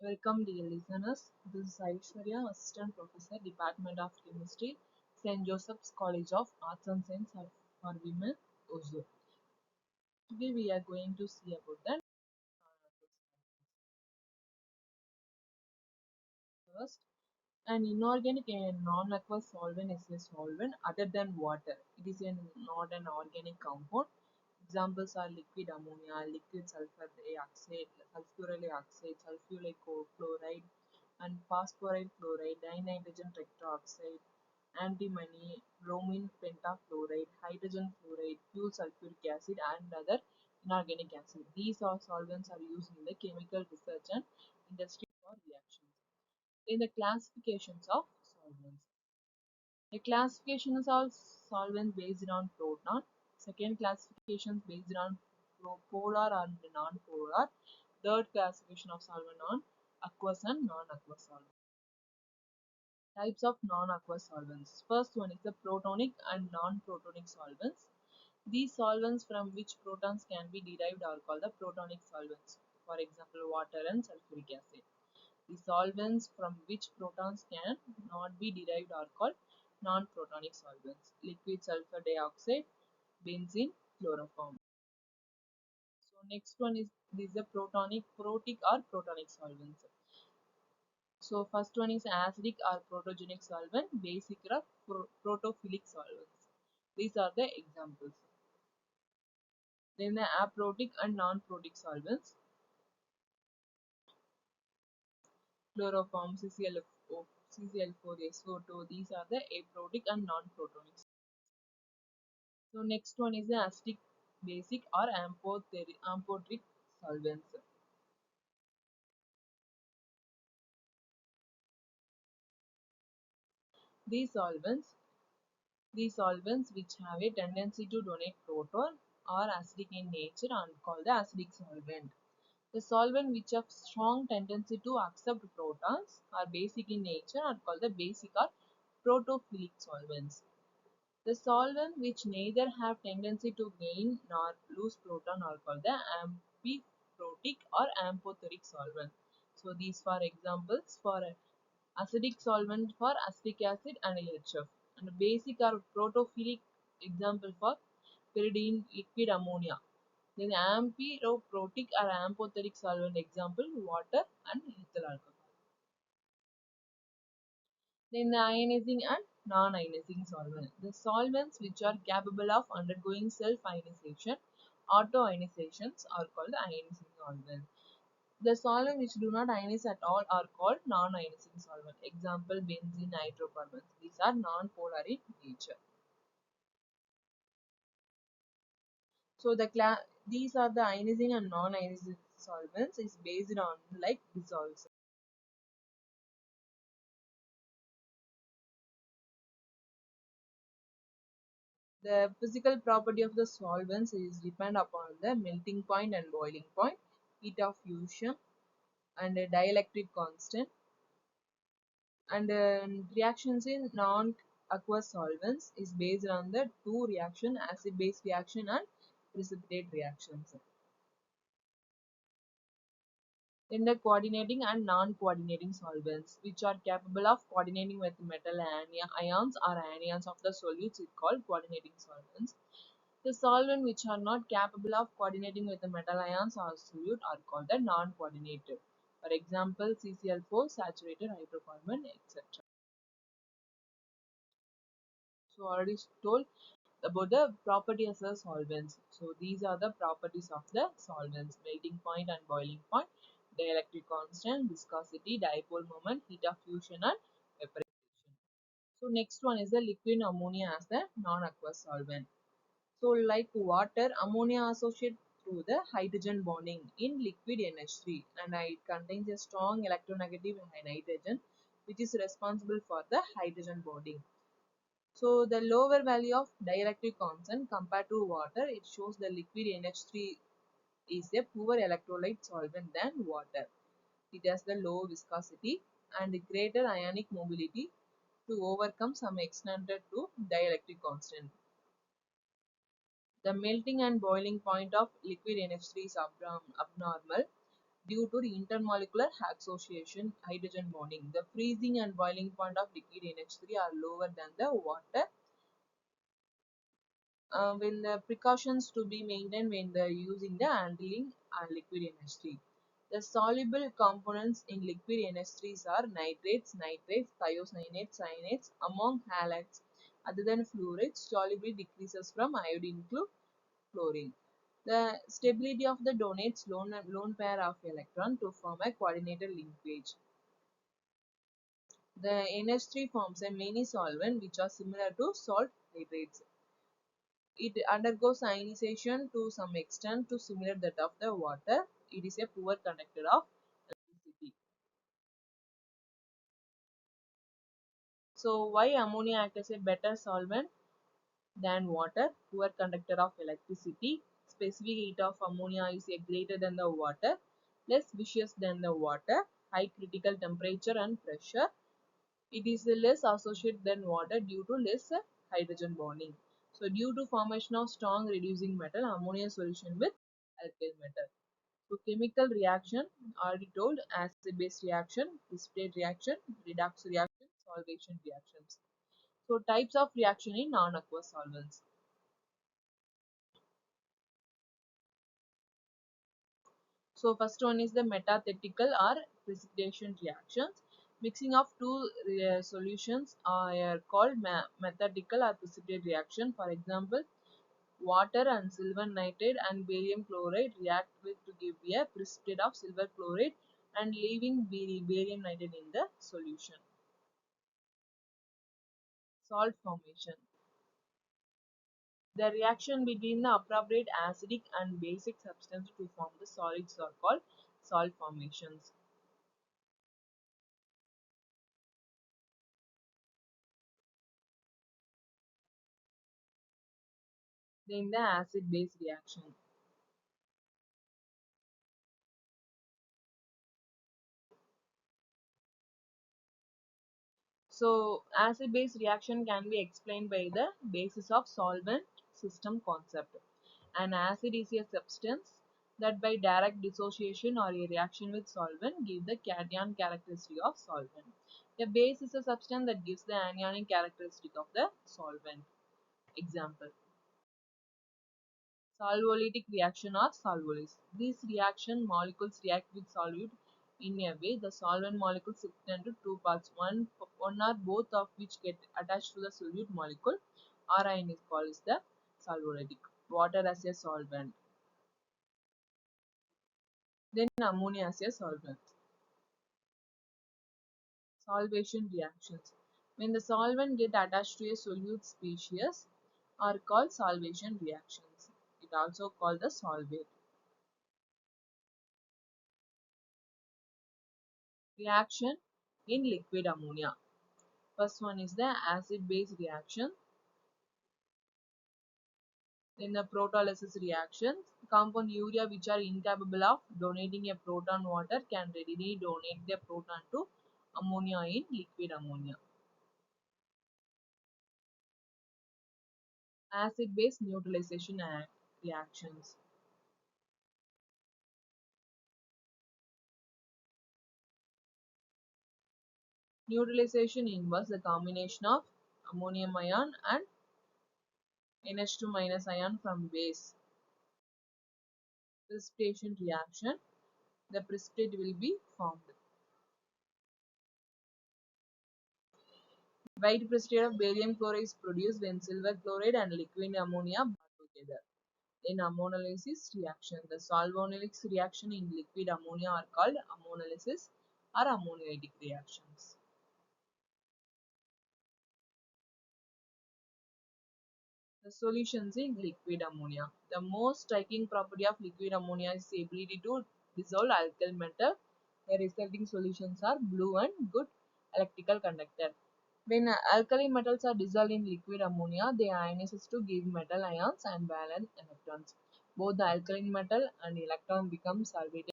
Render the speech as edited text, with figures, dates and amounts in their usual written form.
Welcome, dear listeners. This is Aishwarya, Assistant Professor, Department of Chemistry, St. Joseph's College of Arts and Science for Women, Oslo. Today we are going to see about the first. An inorganic and non-aqueous solvent is a solvent other than water. It is not an organic compound. Examples are liquid ammonia, liquid sulfur dioxide, sulfuryl dioxide, sulfuric chloride, and phosphoride chloride, dinitrogen tetroxide, antimony, bromine pentafluoride, hydrogen fluoride, fuel sulfuric acid, and other inorganic acid. These all solvents are used in the chemical research and industry for reactions. In the classifications of solvents, the classifications of solvents based on proton. Second classification based on polar and non-polar. Third classification of solvent on aqueous and non-aqueous solvents. Types of non-aqueous solvents. First one is the protonic and non-protonic solvents. These solvents from which protons can be derived are called the protonic solvents. For example, water and sulfuric acid. The solvents from which protons can not be derived are called non-protonic solvents. Liquid sulfur dioxide, benzene, chloroform. So next one is these are protic or protonic solvents. So first one is acidic or protogenic solvent, basic or protophilic solvents. These are the examples. Then the aprotic and non-protic solvents, chloroform, CCl4, SO2. These are the aprotic and non-protonic. So next one is the acidic, basic or amphoteric solvents. These solvents, these solvents which have a tendency to donate proton are acidic in nature and called the acidic solvent. The solvent which have strong tendency to accept protons are basic in nature are called the basic or protophilic solvents. The solvent which neither have tendency to gain nor lose proton are called the amphiprotic or amphoteric solvent. So these are examples for acidic solvent for acetic acid and HF. And basic or protophilic example for pyridine liquid ammonia. Then amphiprotic or amphoteric solvent example water and ethyl alcohol. Then the ionizing and non-ionizing solvent. The solvents which are capable of undergoing self-ionization, auto-ionizations are called ionizing solvent. The solvents which do not ionize at all are called non-ionizing solvent. Example benzene, hydrocarbons. These are non-polar in nature. So these are the ionizing and non-ionizing solvents is based on like dissolves. The physical property of the solvents is depend upon the melting point and boiling point, heat of fusion, and a dielectric constant. And reactions in non-aqueous solvents is based on the two reaction, acid-base reaction and precipitate reactions. Then the coordinating and non-coordinating solvents, which are capable of coordinating with metal ions or anions of the solutes, is called coordinating solvents. The solvent which are not capable of coordinating with the metal ions or solute are called the non-coordinated. For example, CCl4, saturated hydrocarbon, etc. So already told about the properties of the solvents. So these are the properties of the solvents: melting point and boiling point, dielectric constant, viscosity, dipole moment, heat of fusion, and vaporization. So next one is the liquid ammonia as the non-aqueous solvent. So like water, ammonia associated through the hydrogen bonding in liquid NH3, and it contains a strong electronegative nitrogen which is responsible for the hydrogen bonding. So the lower value of dielectric constant compared to water, it shows the liquid NH3 is a poor electrolyte solvent than water. It has the low viscosity and greater ionic mobility to overcome some extended to dielectric constant. The melting and boiling point of liquid NH3 is abnormal due to the intermolecular association hydrogen bonding. The freezing and boiling point of liquid NH3 are lower than the water. When the precautions to be maintained when the using the handling liquid NH3. The soluble components in liquid NH3s are nitrates, thiocyanates, cyanates. Among halides, other than fluorides, solubility decreases from iodine to chlorine. The stability of the donates lone pair of electron to form a coordinated linkage. The NH3 forms a mini solvent which are similar to salt hydrates. It undergoes ionization to some extent to similar that of the water. It is a poor conductor of electricity. So why ammonia acts as a better solvent than water? Poor conductor of electricity. Specific heat of ammonia is a greater than the water, less viscous than the water, high critical temperature and pressure. It is less associated than water due to less hydrogen bonding. So due to formation of strong reducing metal, ammonia solution with alkyl metal. So chemical reaction, already told, acid-base reaction, precipitate reaction, redox reaction, solvation reactions. So types of reaction in non-aqueous solvents. So first one is the metathetical or precipitation reactions. Mixing of two solutions are called methatical or precipitate reaction. For example, water and silver nitrate and barium chloride react with to give a precipitate of silver chloride and leaving barium nitrate in the solution. Salt formation. The reaction between the appropriate acidic and basic substance to form the solids are called salt formations. Then the acid-base reaction. So acid-base reaction can be explained by the basis of solvent system concept. An acid is a substance that by direct dissociation or a reaction with solvent give the cation characteristic of solvent. A base is a substance that gives the anionic characteristic of the solvent. Example. Solvolytic reaction or solvolysis. These reaction molecules react with solute in a way the solvent molecules split into two parts, one or both of which get attached to the solute molecule. RIN is called as the solvolytic. Water as a solvent. Then ammonia as a solvent. Solvation reactions. When the solvent get attached to a solute species are called solvation reactions. It also called the solvate. Reaction in liquid ammonia. First one is the acid-base reaction. Then the proteolysis reactions. Compound urea which are incapable of donating a proton water can readily donate the proton to ammonia in liquid ammonia. Acid-base neutralization reactions. Neutralization involves the combination of ammonium ion and NH2 minus ion from base. Precipitation reaction. The precipitate will be formed. White precipitate of barium chloride is produced when silver chloride and liquid ammonia bond together. In ammonolysis reaction, the solvolytic reaction in liquid ammonia are called ammonolysis or ammoniatic reactions. The solutions in liquid ammonia. The most striking property of liquid ammonia is the ability to dissolve alkyl metal. The resulting solutions are blue and good electrical conductor. When alkali metals are dissolved in liquid ammonia, they ionize to give metal ions and valence electrons. Both the alkaline metal and electron become solvated